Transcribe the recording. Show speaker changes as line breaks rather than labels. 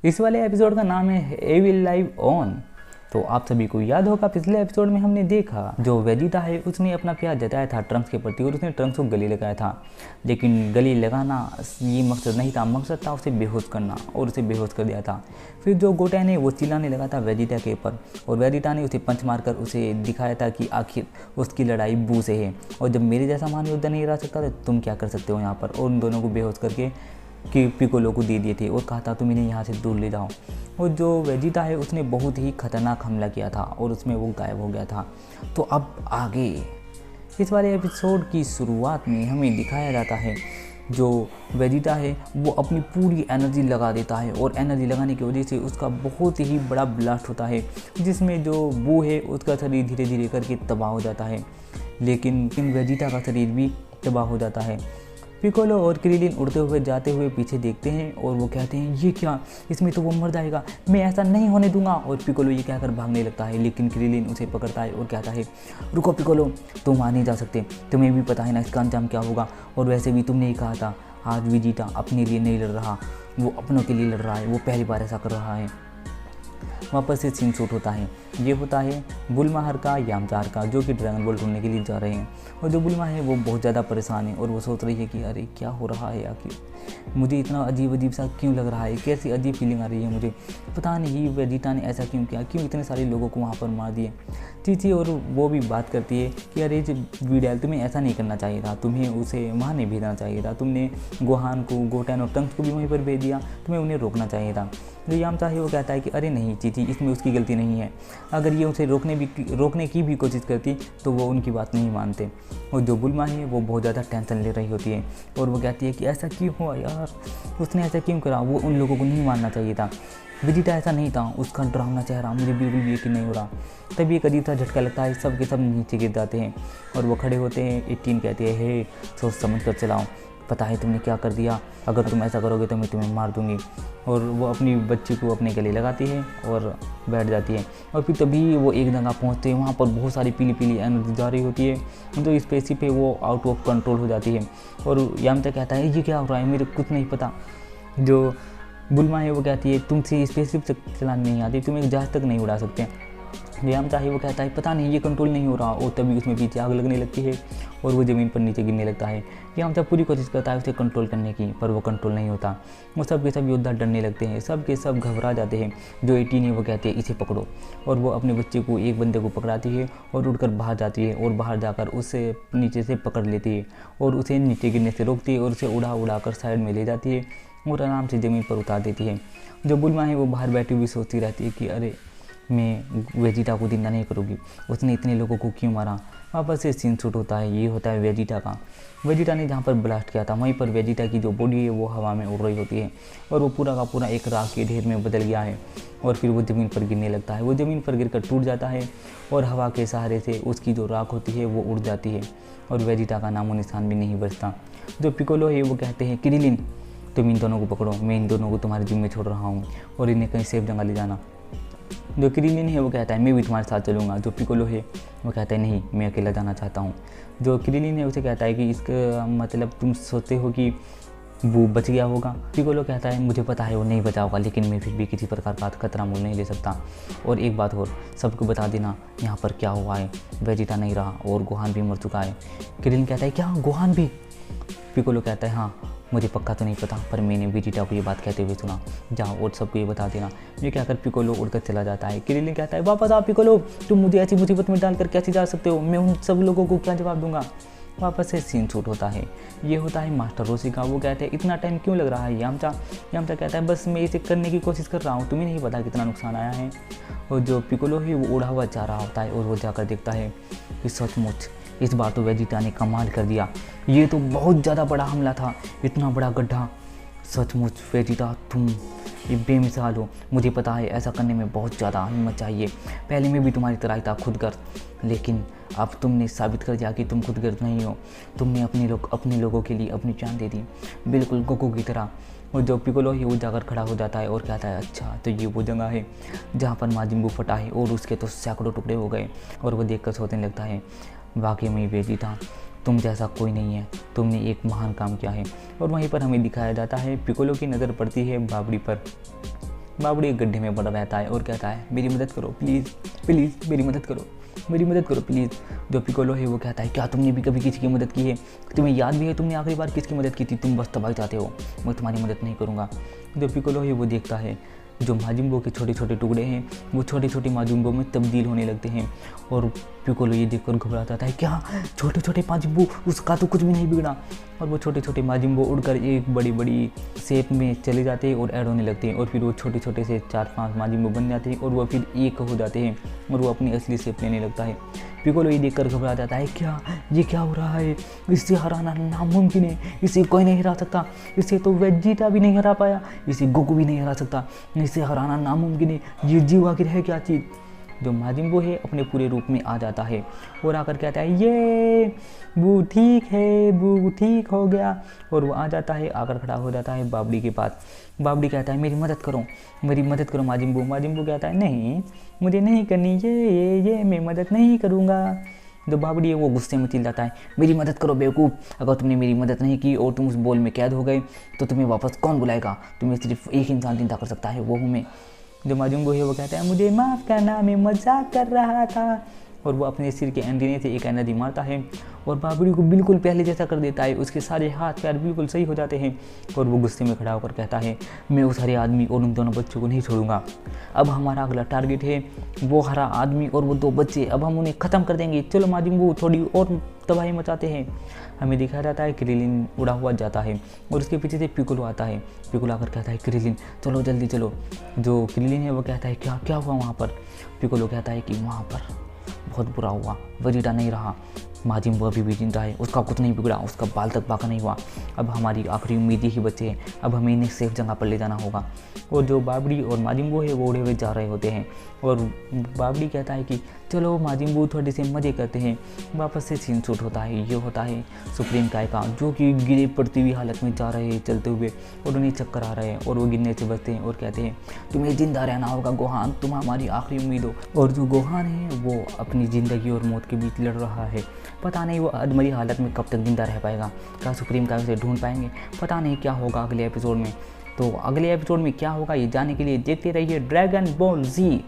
इस वाले एपिसोड का नाम है एविल लाइव ऑन। तो आप सभी को याद होगा पिछले एपिसोड में हमने देखा जो वेजिटा है उसने अपना प्यार जताया था ट्रंक्स के प्रति और उसने ट्रंक्स को गले लगाया था। लेकिन गले लगाना ये मकसद नहीं था, मकसद था उसे बेहोश करना और उसे बेहोश कर दिया था। फिर जो गोटा ने वो चिल्लाने लगा था वेजिटा के ऊपर और वेजिटा ने उसे पंच मारकर उसे दिखाया था कि आखिर उसकी लड़ाई बू से है और जब मेरे जैसा महान योद्धा नहीं रह सकता तो तुम क्या कर सकते हो यहाँ पर। और उन दोनों को बेहोश करके कि पिकोलो को दे दिए थे और कहा था तुम इन्हें यहाँ से दूर ले जाओ। और जो वेजिटा है उसने बहुत ही खतरनाक हमला किया था और उसमें वो गायब हो गया था। तो अब आगे इस वाले एपिसोड की शुरुआत में हमें दिखाया जाता है जो वेजिटा है वो अपनी पूरी एनर्जी लगा देता है और एनर्जी लगाने की वजह से उसका बहुत ही बड़ा ब्लास्ट होता है जिसमें जो बू है उसका शरीर धीरे धीरे करके तबाह हो जाता है। लेकिन वेजिटा का शरीर भी तबाह हो जाता है। पिकोलो और क्रिलिन उड़ते हुए जाते हुए पीछे देखते हैं और वो कहते हैं ये क्या, इसमें तो वो मर जाएगा, मैं ऐसा नहीं होने दूंगा। और पिकोलो ये कहकर भागने लगता है लेकिन क्रिलिन उसे पकड़ता है और कहता है रुको पिकोलो, तुम वहाँ नहीं जा सकते, तुम्हें भी पता है ना इसका अंजाम क्या होगा। और वैसे भी तुमने ही कहा था आज वेजिटा अपने लिए नहीं लड़ रहा, वो अपनों के लिए लड़ रहा है, वो पहली बार ऐसा कर रहा है। वापस से सीन शूट होता है। ये होता है बुलमाहर का यामचार का जो कि ड्रैगन बॉल ढूंढने के लिए जा रहे हैं। और जो बुलमा है वो बहुत ज़्यादा परेशान है और वो सोच रही है कि अरे क्या हो रहा है आखिर, मुझे इतना अजीब अजीब सा क्यों लग रहा है, कैसी अजीब फीलिंग आ रही है मुझे, पता नहीं वेजिटा ने ऐसा क्यों किया, क्यों इतने सारे लोगों को वहाँ पर मार दिए। चीची और वो भी बात करती है कि अरे वीडियल तुम्हें ऐसा नहीं करना चाहिए था, तुम्हें उसे वहाँ नहीं भेजना चाहिए था, तुमने गोहान को गोटैन और ट्रंक्स को भी वहीं पर भेज दिया, तुम्हें उन्हें रोकना चाहिए था। जो यामचा है वो कहता है कि अरे नहीं चीची, इसमें उसकी गलती नहीं है, अगर ये उसे रोकने की भी कोशिश करती तो वो उनकी बात नहीं मानते। और जो बुलमा है वो बहुत ज़्यादा टेंशन ले रही होती है और वो कहती है कि ऐसा क्यों हुआ यार, उसने ऐसा क्यों करा, वो उन लोगों को नहीं मानना चाहिए था, वेजिटा ऐसा नहीं था, उसका डरावना चेहरा मुझे बिल्कुल भी यकीन नहीं हो रहा। तभी एक अजीब सा झटका लगता है, सब के सब नीचे गिर जाते हैं और वो खड़े होते हैं। 18 कहती है हे सोच समझ कर चलाओ, पता है तुमने क्या कर दिया, अगर तुम ऐसा करोगे तो मैं तुम्हें मार दूंगी। और वो अपनी बच्ची को अपने गले लगाती है और बैठ जाती है। और फिर तभी वो एक जगह पहुंचते हैं, वहाँ पर बहुत सारी पीली पीली एनर्जी जा रही होती है जो स्पेसशिप पे वो आउट ऑफ कंट्रोल हो जाती है। और यामचा कहता है ये क्या हो रहा है, मेरे कुछ नहीं पता। जो बुलमा है वो कहती है तुमसे स्पेसशिप चलानी नहीं आती, तुम एक जहाज तक नहीं उड़ा सकते। यामचा है वो कहता है पता नहीं ये कंट्रोल नहीं हो रहा। और तभी उसमें पीछे आग लगने लगती है और वो ज़मीन पर नीचे गिरने लगता है। यामचा पूरी कोशिश करता है उसे कंट्रोल करने की पर वो कंट्रोल नहीं होता। वो सब के सब योद्धा डरने लगते हैं, सब के सब घबरा जाते हैं। जो 18 है वो कहते हैं इसे पकड़ो और वो अपने बच्चे को एक बंदे को पकड़ाती है और उड़कर बाहर जाती है और बाहर जाकर उसे नीचे से पकड़ लेती है और उसे नीचे गिरने से रोकती है और उसे उड़ा कर साइड में ले जाती है और आराम से ज़मीन पर उतार देती है। जो बुलमा है वो बाहर बैठी हुई सोचती रहती है कि अरे मैं वेजिटा को जिंदा नहीं करूँगी, उसने इतने लोगों को क्यों मारा। वापस से सीन शूट होता है। ये होता है वेजिटा का। वेजिटा ने जहाँ पर ब्लास्ट किया था वहीं पर वेजिटा की जो बॉडी है वो हवा में उड़ रही होती है और वो पूरा का पूरा एक राख के ढेर में बदल गया है और फिर वो ज़मीन पर गिरने लगता है। वो ज़मीन पर गिरकर टूट जाता है और हवा के सहारे से उसकी जो राख होती है वो उड़ जाती है और वेजिटा का नामो निशान भी नहीं बचता। जो पिकोलो है वो कहते हैं क्रिलिन तुम इन दोनों को पकड़ो, मैं इन दोनों को तुम्हारे जिम्मे छोड़ रहा हूँ और इन्हें कहीं सेफ जगह ले जाना। जो क्रिलिन है वो कहता है मैं भी तुम्हारे साथ चलूँगा। जो पिकोलो है वो कहता है नहीं मैं अकेला जाना चाहता हूँ। जो क्रिलिन है उसे कहता है कि इसका मतलब तुम सोचते हो कि वो बच गया होगा। पिकोलो कहता है मुझे पता है वो नहीं बचा होगा लेकिन मैं फिर भी किसी प्रकार का खतरा मोल नहीं ले सकता। और एक बात और सबको बता देना यहाँ पर क्या हुआ है, वेजिटा नहीं रहा और गोहान भी मर चुका है। क्रिलिन कहता है क्या गोहान भी? पिकोलो कहता है हाँ मुझे पक्का तो नहीं पता पर मैंने वेजिटा को ये बात कहते हुए सुना, जाओ और सबको ये बता देना। ये कहकर पिकोलो उड़कर चला जाता है। क्रिलिन कहता है वापस आ पिकोलो, तुम मुझे ऐसी मुसीबत में डालकर कैसे जा सकते हो, मैं उन सब लोगों को क्या जवाब दूंगा। वापस से सीन शूट होता है। ये होता है मास्टर रोशी का। वो कहते हैं इतना टाइम क्यों लग रहा है यामचा कहता है बस मैं इसे करने की कोशिश कर रहा हूँ, तुम्हें नहीं पता कितना नुकसान आया है। और जो पिकोलो है वो उड़ा हुआ जा रहा होता है और वो जाकर देखता है कि सचमुच इस बार तो वेजिटा ने कमाल कर दिया, ये तो बहुत ज़्यादा बड़ा हमला था, इतना बड़ा गड्ढा, सचमुच वेजिटा तुम ये बेमिसाल हो, मुझे पता है ऐसा करने में बहुत ज़्यादा हिम्मत चाहिए, पहले मैं भी तुम्हारी तरह ही था खुदगर्ज, लेकिन अब तुमने साबित कर दिया कि तुम खुदगर्ज नहीं हो, तुमने अपने लोगों के लिए अपनी जान दे दी, बिल्कुल गोगो की तरह। और जो पिकोलो है वो जाकर खड़ा हो जाता है और कहता है अच्छा तो ये वो जगह है जहाँ पर माजिम्बू फटा है और उसके तो सैकड़ों टुकड़े हो गए। और वो देखकर सोचने लगता है वाकई में वेजिटा तुम जैसा कोई नहीं है, तुमने एक महान काम किया है। और वहीं पर हमें दिखाया जाता है पिकोलो की नज़र पड़ती है बाबरी पर बाबड़ी एक गड्ढे में पड़ा रहता है और कहता है मेरी मदद करो प्लीज़ प्लीज़, मेरी मदद करो, मेरी मदद करो प्लीज़। जो पिकोलो है वो कहता है क्या तुमने भी कभी किसी की मदद की है? तुम्हें याद भी है तुमने आखिरी बार किसकी मदद की थी? तुम बस तबाही चाहते हो, मैं तुम्हारी मदद नहीं करूँगा। जो पिकोलो है वो देखता है जो माजिम्बो के छोटे छोटे टुकड़े हैं वो छोटे छोटे माजिम्बो में तब्दील होने लगते हैं, और पिकोलो ये देखकर घबरा जाता है क्या छोटे छोटे माजिम्बो, उसका तो कुछ भी नहीं बिगड़ा। और वो छोटे छोटे माजिम्बो उड़कर एक बड़ी बड़ी शेप में चले जाते हैं और ऐड होने लगते हैं, और फिर वो छोटे छोटे से 4-5 माजिम्बो बन जाते हैं और वो फिर एक हो जाते हैं और वो अपनी असली शेप लेने लगता है। पिकोलो ये देखकर घबरा जाता है क्या ये क्या हो रहा है, इससे हराना नामुमकिन है, इसे कोई नहीं हरा सकता, इसे तो वेजिटा भी नहीं हरा पाया, इसे गोकू भी नहीं हरा सकता, इसे हराना नामुमकिन है, ये जीव आखिर है क्या चीज़। जो माजिम्बो है अपने पूरे रूप में आ जाता है और आकर कहता है ये वो ठीक है, वो ठीक हो गया, और वो आ जाता है, आकर खड़ा हो जाता है बाबड़ी के पास। बाबड़ी कहता है मेरी मदद करो, मेरी मदद करो माजिम्बो। माजिम्बो कहता है नहीं मुझे नहीं करनी, ये मैं मदद नहीं करूँगा। जो बाबड़ी है वो गुस्से में चिल्लाता है मेरी मदद करो बेवकूफ़, अगर तुमने मेरी मदद नहीं की और तुम उस बॉल में कैद हो गए तो तुम्हें वापस कौन बुलाएगा, तुम्हें सिर्फ एक इंसान चिंता कर सकता है, वो हूँ मैं। जो माजुंगो है वो कहता है मुझे माफ़ करना, मैं मजाक कर रहा था, और वो अपने सिर के एंटीने से एक एनर्जी मारता है और बाबड़ी को बिल्कुल पहले जैसा कर देता है, उसके सारे हाथ पैर बिल्कुल सही हो जाते हैं और वो गुस्से में खड़ा होकर कहता है मैं उस हरे आदमी और उन दोनों बच्चों को नहीं छोड़ूंगा। अब हमारा अगला टारगेट है वो हरा आदमी और वो 2 बच्चे, अब हम उन्हें ख़त्म कर देंगे, चलो माजिम्बू थोड़ी और तबाही मचाते हैं। हमें दिखाया जाता है क्रिलिन उड़ा हुआ जाता है और उसके पीछे से पिकोलो आता है। पिकोलो आकर कहता है क्रिलिन चलो जल्दी चलो। जो क्रिलिन है वो कहता है क्या क्या हुआ वहाँ पर। पिकोलो कहता है कि वहाँ पर बहुत बुरा हुआ, वेजिटा नहीं रहा, माजिम्बू अभी भी जिंदा है, उसका कुछ नहीं बिगड़ा, उसका बाल तक बाका नहीं हुआ, अब हमारी आखिरी उम्मीद ही बचे हैं, अब हमें इन्हें सेफ जगह पर ले जाना होगा। और जो बाबड़ी और माजिम्बू है वो उड़े हुए जा रहे होते हैं और बाबड़ी कहता है कि चलो माजिम्बू थोड़े से मज़े करते हैं। वापस से सीन शूट होता है, ये होता है सुप्रीम काय का जो कि गिरे पड़ती हुई हालत में जा रहे हैं चलते हुए और उन्हें चक्कर आ रहे हैं और वो गिरने से बचते हैं और कहते हैं तुम्हें जिंदा रहना होगा गोहान, तुम हमारी आखिरी उम्मीद हो। और जो गोहान है वो अपनी ज़िंदगी और मौत के बीच लड़ रहा है, पता नहीं वो अधमरी हालत में कब तक जिंदा रह पाएगा, क्या सुप्रीम काय उसे ढूंढ पाएंगे, पता नहीं क्या होगा अगले एपिसोड में। तो अगले एपिसोड में क्या होगा ये जानने के लिए देखते रहिए ड्रैगन बॉल जी।